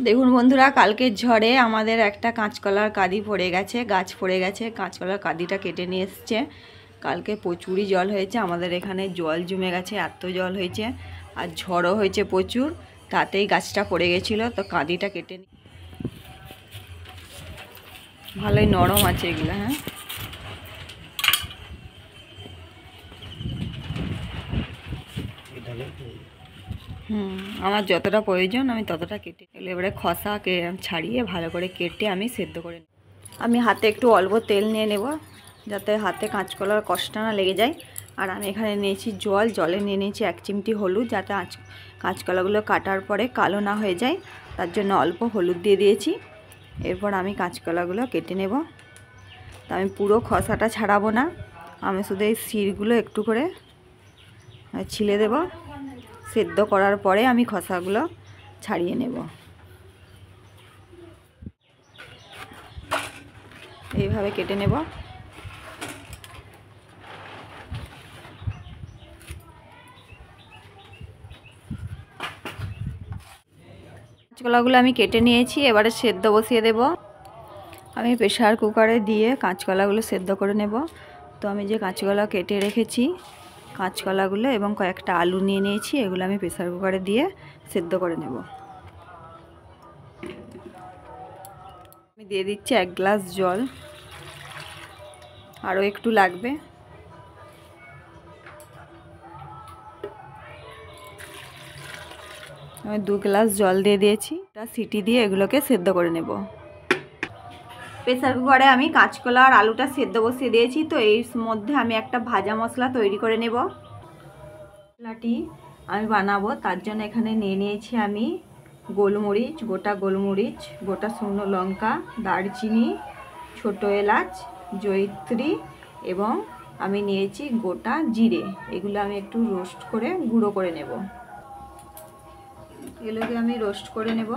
দেখুন বন্ধুরা, কালকের ঝড়ে আমাদের একটা কাঁচকলার কাঁদি পড়ে গেছে, গাছ পড়ে গেছে। কাঁচকলার কাঁদিটা কেটে নিয়ে এসছে। কালকে প্রচুরই জল হয়েছে, আমাদের এখানে জল জমে গেছে, এত জল হয়েছে, আর ঝড়ও হয়েছে প্রচুর, তাতেই গাছটা পড়ে গেছিলো। তো কাঁদিটা কেটে নি, ভালোই নরম আছে এগুলো। হ্যাঁ, আমার যতটা প্রয়োজন আমি ততটা কেটে এবারে খসাকে ছাড়িয়ে ভালো করে কেটে আমি সেদ্ধ করে নিই। আমি হাতে একটু অল্প তেল নিয়ে নেব, যাতে হাতে কাঁচকলার কষ্টটা না লেগে যায়। আর আমি এখানে নিয়েছি জলে নিয়ে নিয়েছি 1 চিমটি হলুদ, যাতে কাঁচকলাগুলো কাটার পরে কালো না হয়ে যায়, তার জন্য অল্প হলুদ দিয়ে দিয়েছি। এরপর আমি কাঁচকলাগুলো কেটে নেব। তা আমি পুরো খসাটা ছাড়াবো না, আমি শুধু এই শিরগুলো একটু করে ছিলে দেব। সেদ্ধ করার পরে আমি খসাগুলো ছাড়িয়ে নেব। এইভাবে কেটে নেব। কাঁচকলাগুলো আমি কেটে নিয়েছি, এবারে সেদ্ধ বসিয়ে দেব। আমি প্রেসার কুকারে দিয়ে কাঁচকলাগুলো সেদ্ধ করে নেব। তো আমি যে কাঁচকলা কেটে রেখেছি, কাঁচকলাগুলো এবং কয়েকটা আলু নিয়ে নিয়েছি, এগুলো আমি প্রেসার কুকারে দিয়ে সেদ্ধ করে নেব। আমি দিয়ে দিচ্ছি 1 গ্লাস জল, আরও একটু লাগবে। আমি 2 গ্লাস জল দিয়ে দিয়েছি, সিটি দিয়ে এগুলোকে সেদ্ধ করে নেব। প্রেসার কুকারে আমি কাঁচকলা আর আলুটা সেদ্ধ বসিয়ে দিয়েছি। তো এর মধ্যে আমি একটা ভাজা মশলা তৈরি করে নেব। মশলাটি আমি বানাবো, তার জন্য এখানে নিয়ে নিয়েছি আমি গোলমরিচ, গোটা গোলমরিচ, গোটা শুকনো লঙ্কা, দারচিনি, ছোটো এলাচ, জয়িত্রী, এবং আমি নিয়েছি গোটা জিরে। এগুলো আমি একটু রোস্ট করে গুঁড়ো করে নেব। এগুলোকে আমি রোস্ট করে নেব।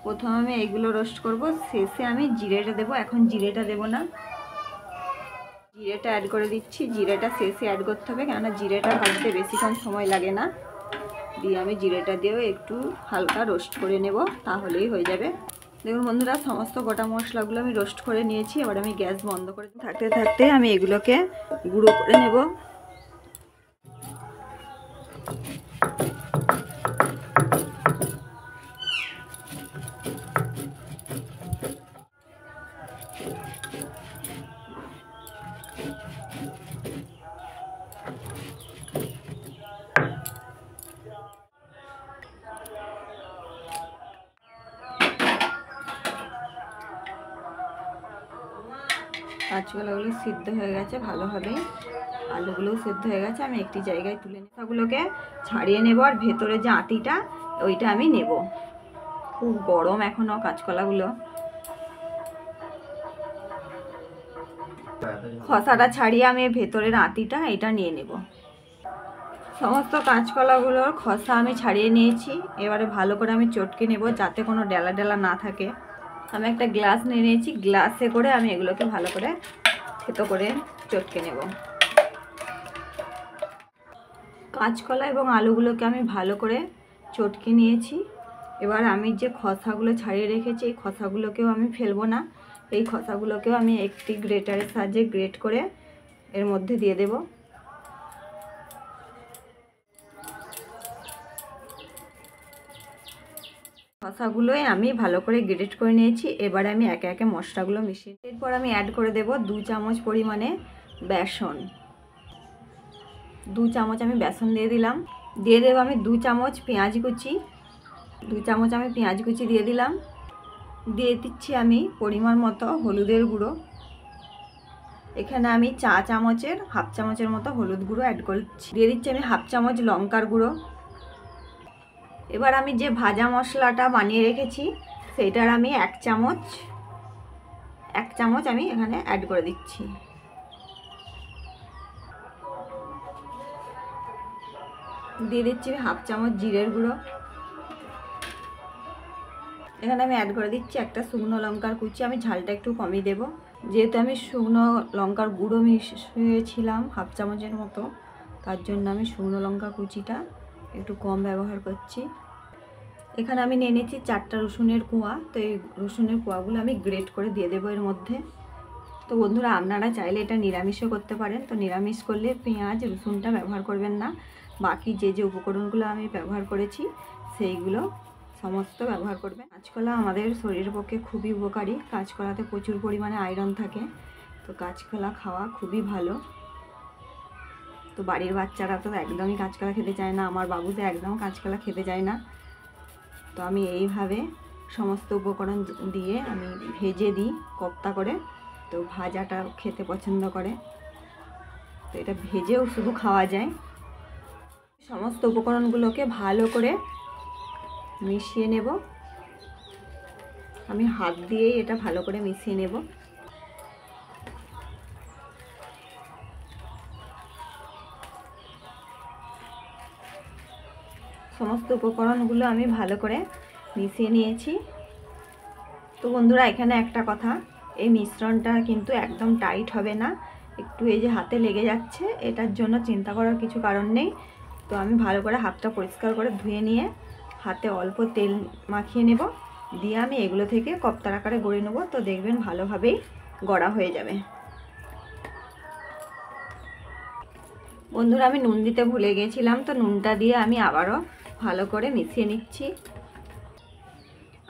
প্রথমে আমি এগুলো রোস্ট করব, শেষে আমি জিরেটা দেব। এখন জিরেটা দেব না, জিরেটা অ্যাড করে দিচ্ছি। জিরেটা শেষে অ্যাড করতে হবে, কেননা জিরেটা ভাজতে বেশিক্ষণ সময় লাগে না। দিয়ে আমি জিরেটা দিয়েও একটু হালকা রোস্ট করে নেব, তাহলেই হয়ে যাবে। দেখুন বন্ধুরা, সমস্ত গোটা মশলাগুলো আমি রোস্ট করে নিয়েছি। এবার আমি গ্যাস বন্ধ করে থাকতে থাকতে আমি এগুলোকে গুঁড়ো করে নেব। কাঁচকলাগুলো সিদ্ধ হয়ে গেছে ভালোভাবে, আলুগুলোও সিদ্ধ হয়ে গেছে। আমি একটি জায়গায় তুলে নিয়ে ওগুলোকে ছাড়িয়ে নেব, আর ভেতরে যে আটিটা ওইটা আমি নেব। খুব গরম এখনও কাঁচকলাগুলো। খসাটা ছাড়িয়ে আমি ভেতরের আটিটা এটা নিয়ে নেব। সমস্ত কাঁচকলাগুলোর খসা আমি ছাড়িয়ে নিয়েছি। এবারে ভালো করে আমি চটকে নেব, যাতে কোনো ডেলা ডেলা না থাকে। আমি একটা গ্লাস নিয়ে নিয়েছি, গ্লাসে করে আমি এগুলোকে ভালো করে থেতো করে চটকে নেব। কাঁচকলা এবং আলুগুলোকে আমি ভালো করে চটকে নিয়েছি। এবার আমি যে খসাগুলো ছাড়িয়ে রেখেছি, এই খসাগুলোকেও আমি ফেলবো না। এই খসাগুলোকেও আমি একটি গ্রেটারের সাহায্যে গ্রেট করে এর মধ্যে দিয়ে দেব। খসাগুলোই আমি ভালো করে গ্রেট করে নিয়েছি। এবারে আমি একে একে মশলাগুলো মিশিয়ে, এরপর আমি অ্যাড করে দেব 2 চামচ পরিমাণে বেসন। 2 চামচ আমি বেসন দিয়ে দিলাম। দিয়ে দেবো আমি 2 চামচ পেঁয়াজ কুচি। 2 চামচ আমি পেঁয়াজ কুচি দিয়ে দিলাম। দিয়ে দিচ্ছি আমি পরিমাণ মতো হলুদের গুঁড়ো। এখানে আমি চা চামচের হাফ চামচের মতো হলুদ গুঁড়ো অ্যাড করছি। দিয়ে দিচ্ছি আমি হাফ চামচ লঙ্কার গুঁড়ো। এবার আমি যে ভাজা মশলাটা বানিয়ে রেখেছি, সেইটার আমি 1 চামচ আমি এখানে অ্যাড করে দিচ্ছি। দিয়ে দিচ্ছি হাফ চামচ জিরের গুঁড়ো। এখানে আমি অ্যাড করে দিচ্ছি একটা শুকনো লঙ্কার কুচি। আমি ঝালটা একটু কমিয়ে দেবো, যেহেতু আমি শুকনো লঙ্কার গুঁড়ো মিশিয়েছিলাম হাফ চামচের মতো, তার জন্য আমি শুকনো লঙ্কা কুচিটা একটু কম ব্যবহার করছি। এখানে আমি নিয়ে নিচ্ছি 4টা রসুনের কোয়া। তো এই রসুনের কোয়াগুলো আমি গ্রেট করে দিয়ে দেবো এর মধ্যে। তো বন্ধুরা, আপনারা চাইলে এটা নিরামিষও করতে পারেন। তো নিরামিষ করলে পেঁয়াজ রসুনটা ব্যবহার করবেন না, বাকি যে যে উপকরণগুলো আমি ব্যবহার করেছি সেইগুলো সমস্ত ব্যবহার করবেন। কাঁচকলা আমাদের শরীরের পক্ষে খুবই উপকারী। কাঁচকলাতে প্রচুর পরিমাণে আয়রন থাকে, তো কাঁচকলা খাওয়া খুবই ভালো। তো বাড়ির বাচ্চারা তো একদমই কাঁচকলা খেতে চায় না, আমার বাবু তো একদম কাঁচকলা খেতে চায় না। তো আমি এইভাবে সমস্ত উপকরণ দিয়ে আমি ভেজে দিই কোপ্তা করে। তো ভাজাটা খেতে পছন্দ করে, তো এটা ভেজেও শুধু খাওয়া যায়। সমস্ত উপকরণগুলোকে ভালো করে মিশিয়ে নেব। আমি হাত দিয়েই এটা ভালো করে মিশিয়ে নেব। সমস্ত উপকরণগুলো আমি ভালো করে মিশিয়ে নিয়েছি। তো বন্ধুরা, এখানে একটা কথা, এই মিশ্রণটা কিন্তু একদম টাইট হবে না। একটু এই যে হাতে লেগে যাচ্ছে, এটার জন্য চিন্তা করার কিছু কারণ নেই। তো আমি ভালো করে হাতটা পরিষ্কার করে ধুয়ে নিয়ে হাতে অল্প তেল মাখিয়ে নেব, দিয়ে আমি এগুলো থেকে কোপ্তার আকারে গড়ে নেব। তো দেখবেন ভালোভাবেই গড়া হয়ে যাবে। বন্ধুরা, আমি নুন দিতে ভুলে গিয়েছিলাম, তো নুনটা দিয়ে আমি আবারও ভালো করে মিশিয়ে নিচ্ছি।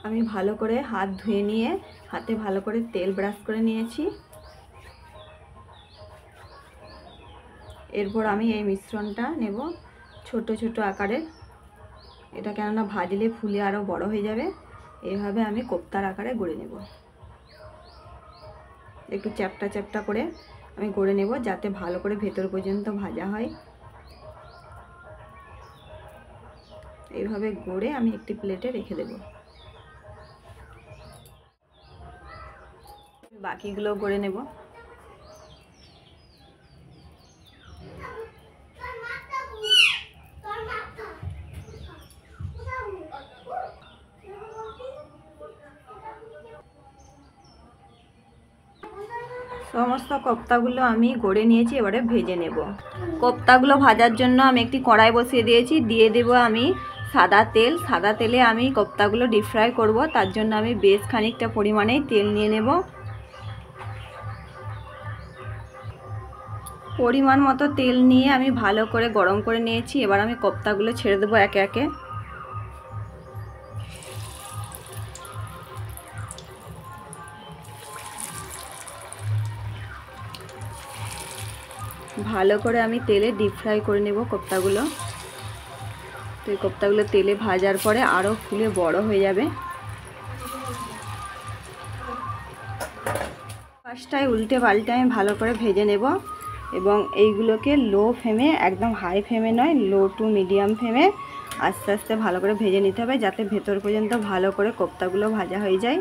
আমি ভালো করে হাত ধুয়ে নিয়ে হাতে ভালো করে তেল ব্রাশ করে নিয়েছি। এরপর আমি এই মিশ্রণটা নেব ছোট ছোট আকারের। এটা কেননা ভাজলে ফুলে আরও বড় হয়ে যাবে। এইভাবে আমি কোপ্তার আকারে গড়ে নেব। একটু চ্যাপটা চ্যাপটা করে আমি গড়ে নেব, যাতে ভালো করে ভেতর পর্যন্ত ভাজা হয়। এইভাবে গড়ে আমি একটি প্লেটে রেখে দেব। বাকিগুলো গড়ে নেব। সমস্ত কোপ্তাগুলো আমি গড়ে নিয়েছি, এবারে ভেজে নেব। কোপ্তাগুলো ভাজার জন্য আমি একটি কড়াই বসিয়ে দিয়েছি, দিয়ে দেব আমি সাদা তেল। সাদা তেলে আমি কোপ্তাগুলো ডিপ ফ্রাই করব, তার জন্য আমি বেশ খানিকটা পরিমাণেই তেল নিয়ে নেব। পরিমাণ মতো তেল নিয়ে আমি ভালো করে গরম করে নিয়েছি। এবার আমি কোপ্তাগুলো ছেড়ে দেবো একে একে। ভালো করে আমি তেলে ডিপ ফ্রাই করে নেব কোপ্তাগুলো। তো এই কোপ্তাগুলো তেলে ভাজার পরে আরও ফুলে বড় হয়ে যাবে। ফার্স্টটায় উল্টে পাল্টে আমি ভালো করে ভেজে নেব, এবং এইগুলোকে লো ফ্লেমে, একদম হাই ফ্লেমে নয়, লো টু মিডিয়াম ফ্লেমে আস্তে আস্তে ভালো করে ভেজে নিতে হবে, যাতে ভেতর পর্যন্ত ভালো করে কোপ্তাগুলো ভাজা হয়ে যায়।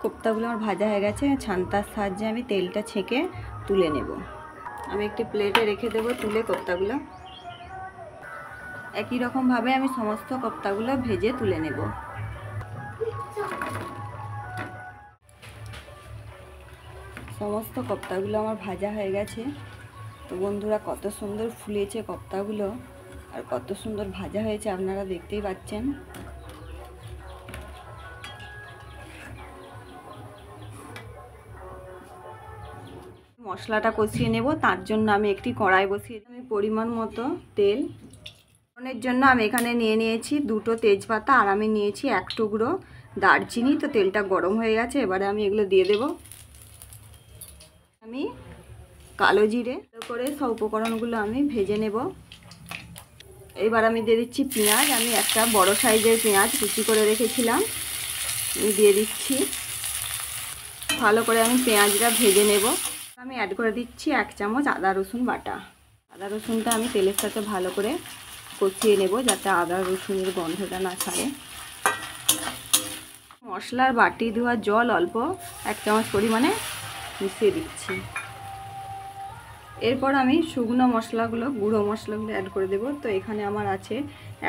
কোপ্তাগুলো আমার ভাজা হয়ে গেছে। ছান্তার সাহায্যে আমি তেলটা ছেঁকে তুলে নেব। আমি একটি প্লেটে রেখে দেবো তুলে কোপ্তাগুলো। একই রকমভাবে আমি সমস্ত কোপ্তাগুলো ভেজে তুলে নেব। সমস্ত কোপ্তাগুলো আমার ভাজা হয়ে গেছে। তো বন্ধুরা, কত সুন্দর ফুলেছে কোপ্তাগুলো, আর কত সুন্দর ভাজা হয়েছে আপনারা দেখতেই পাচ্ছেন। মশলাটা কষিয়ে নেব, তার জন্য আমি একটি কড়াই বসিয়ে আমি পরিমাণ মতো তেল। ফোড়নের জন্য আমি এখানে নিয়ে নিয়েছি 2টো তেজপাতা, আর আমি নিয়েছি 1 টুকরো দারচিনি। তো তেলটা গরম হয়ে গেছে, এবারে আমি এগুলো দিয়ে দেব। আমি কালো জিরে করে সব উপকরণগুলো আমি ভেজে নেব। এবার আমি দিয়ে দিচ্ছি পেঁয়াজ। আমি একটা বড় সাইজের পেঁয়াজ কুচি করে রেখেছিলাম, আমি দিয়ে দিচ্ছি। ভালো করে আমি পেঁয়াজটা ভেজে নেব। আমি অ্যাড করে দিচ্ছি 1 চামচ আদা রসুন বাটা। আদা রসুনটা আমি তেলের সাথে ভালো করে কষিয়ে নেব, যাতে আদা রসুনের গন্ধটা না ছাড়ে। মশলার বাটি ধোয়া জল অল্প 1 চামচ পরিমাণে মিশিয়ে দিচ্ছি। এরপর আমি শুকনো মশলাগুলো, গুঁড়ো মশলাগুলো অ্যাড করে দেব। তো এখানে আমার আছে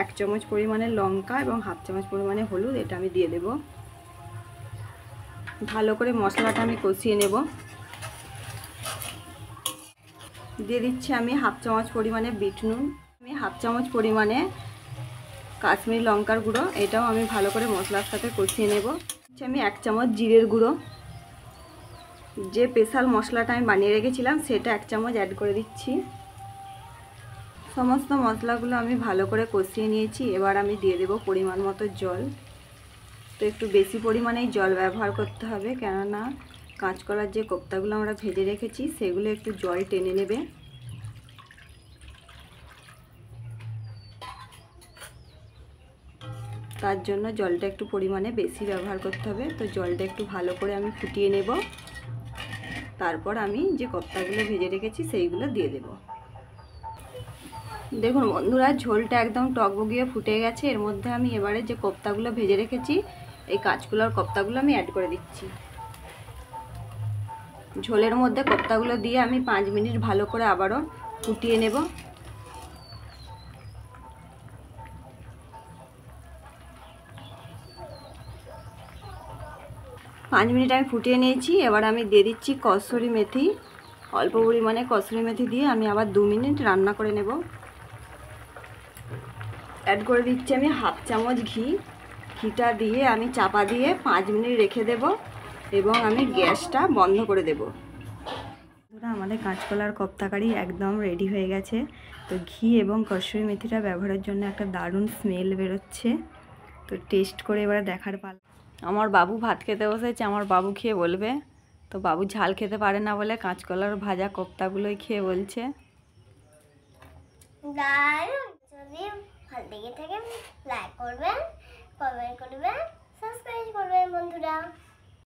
1 চামচ পরিমাণে লঙ্কা এবং 1/2 চামচ পরিমাণে হলুদ, এটা আমি দিয়ে দেব। ভালো করে মশলাটা আমি কষিয়ে নেব। দিয়ে দিচ্ছি আমি হাফ চামচ পরিমাণে বিট নুন, আমি হাফ চামচ পরিমাণে কাশ্মীরি লঙ্কার গুঁড়ো, এটাও আমি ভালো করে মশলার সাথে কষিয়ে নেব। আমি 1 চামচ জিরের গুঁড়ো, যে স্পেশাল মশলাটা আমি বানিয়ে রেখেছিলাম সেটা 1 চামচ অ্যাড করে দিচ্ছি। সমস্ত মশলাগুলো আমি ভালো করে কষিয়ে নিয়েছি। এবার আমি দিয়ে দেব পরিমাণ মতো জল। তো একটু বেশি পরিমাণেই জল ব্যবহার করতে হবে, কেননা কাঁচকলার যে কোপ্তাগুলো আমরা ভেজে রেখেছি সেগুলো একটু জল টেনে নেবে। তার জন্য জলটা একটু পরিমাণে বেশি ব্যবহার করতে হবে। তো জলটা একটু ভালো করে আমি ফুটিয়ে নেব, তারপর আমি যে কোপ্তাগুলো ভেজে রেখেছি সেইগুলো দিয়ে দেব। দেখুন বন্ধুরা, ঝোলটা একদম টকবগিয়ে ফুটে গেছে। এর মধ্যে আমি এবারে যে কোপ্তাগুলো ভেজে রেখেছি, এই কাঁচকলার কোপ্তাগুলো আমি অ্যাড করে দিচ্ছি। ঝোলের মধ্যে কোপ্তাগুলো দিয়ে আমি 5 মিনিট ভালো করে আবারও ফুটিয়ে নেব। 5 মিনিট আমি ফুটিয়ে নিয়েছি। এবার আমি দিয়ে দিচ্ছি কসুরি মেথি, অল্প পরিমাণে কসুরি মেথি দিয়ে আমি আবার 2 মিনিট রান্না করে নেব। অ্যাড করে দিচ্ছি আমি হাফ চামচ ঘি। ঘিটা দিয়ে আমি চাপা দিয়ে 5 মিনিট রেখে দেব এবং আমি গ্যাসটা বন্ধ করে দেব। আমাদের কাঁচকলার কোপ্তা কারি একদম রেডি হয়ে গেছে। তো ঘি এবং কসুরি মেথিটা ব্যবহারের জন্য একটা দারুণ স্মেল বেরোচ্ছে। তো টেস্ট করে এবারে দেখার পালা। আমার বাবু ভাত খেতে বসেছে, আমার বাবু খেয়ে বলবে। তো বাবু ঝাল খেতে পারে না বলে কাঁচকলার ভাজা কোপ্তাগুলোই খেয়ে বলছে। যদি ভালো লেগে থাকে লাইক করবেন, কমেন্ট করবেন, সাবস্ক্রাইব করবেন বন্ধুরা।